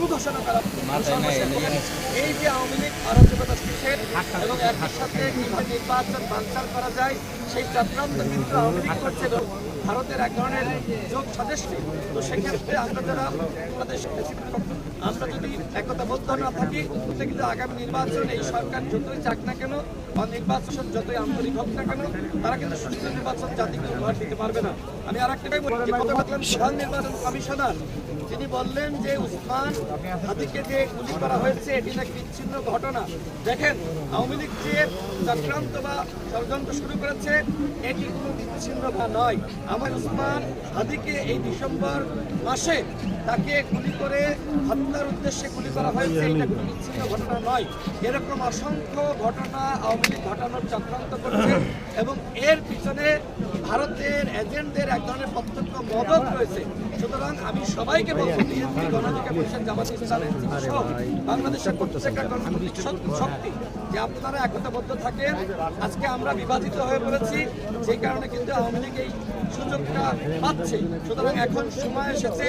শুরু ঘোষণা করা। এই যে আওয়ামী লীগ অরাজকতা সৃষ্টি এবং একই সাথে কিভাবে নির্বাচন বানচাল করা যায় সেই চক্রান্ত কিন্তু আওয়ামী লীগ করছে এবং ভারতের এক ধরনের যোগ সদস্য। তো সেক্ষেত্রে আমরা যারা বাংলাদেশ আমরা যদি একতাবদ্ধ না থাকি তাহলে কিন্তু আগামী নির্বাচন এই সরকার যতই চাক না কেন বা নির্বাচন যতই আন্তরিক হোক না কেন তারা কিন্তু সুষ্ঠু নির্বাচন জাতিকে উপহার দিতে পারবে না। আমি আর একটা প্রধান নির্বাচন কমিশনার তিনি বললেন যে উসমান হাদিকে যে গুলি করা হয়েছে এটি নাকি বিচ্ছিন্ন ঘটনা। দেখেন আওয়ামী লীগ যে চক্রান্ত বা ষড়যন্ত্র শুরু করেছে এটি কোনো বিচ্ছিন্ন নয়। আমার উসমান হাদিকে এই ডিসেম্বর মাসে তাকে গুলি করে হত্যার উদ্দেশ্যে গুলি করা হয়েছে, এটা কোনো বিচ্ছিন্ন ঘটনা নয়। এরকম অসংখ্য ঘটনা আওয়ামী লীগ ঘটানোর চক্রান্ত করছে এবং এর পিছনে ভারতের এজেন্টদের এক ধরনের প্রত্যক্ষ মদত রয়েছে। সুতরাং আমি সবাইকে বলবো বিএনপি গণঅধিকার পরিষদ জামাত ইসলামের সহ বাংলাদেশের প্রত্যেকটা গণতান্ত্রিক শক্তি যে আপনারা একতাবদ্ধ থাকেন। আজকে আমরা বিভাজিত হয়ে পড়েছি, সেই কারণে কিন্তু আওয়ামী লীগ এই সুযোগটা পাচ্ছে। সুতরাং এখন সময় এসেছে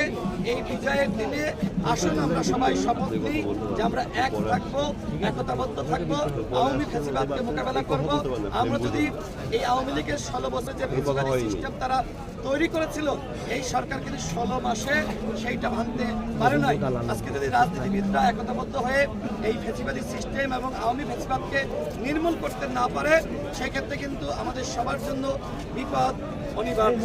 এই বিজয়ের দিনে আসুন আমরা সবাই শপথ নিই যে আমরা এক থাকবো, একতাবদ্ধ থাকবো, আওয়ামী ফ্যাসিবাদকে মোকাবেলা করব। আমরা যদি এই আওয়ামী লীগের 16 বছর যে ফ্যাসিবাদী সিস্টেম তারা তৈরি করেছিল এই সরকার কিন্তু 16 মাসে সেইটা ভাঙতে পারে নাই। আজকে যদি রাজনীতিবিদরা একতাবদ্ধ হয়ে এই ফ্যাসিবাদী সিস্টেম এবং আওয়ামী ফ্যাসিবাদকে নির্মূল করতে না পারে সেক্ষেত্রে কিন্তু আমাদের সবার জন্য বিপদ অনিবার্য।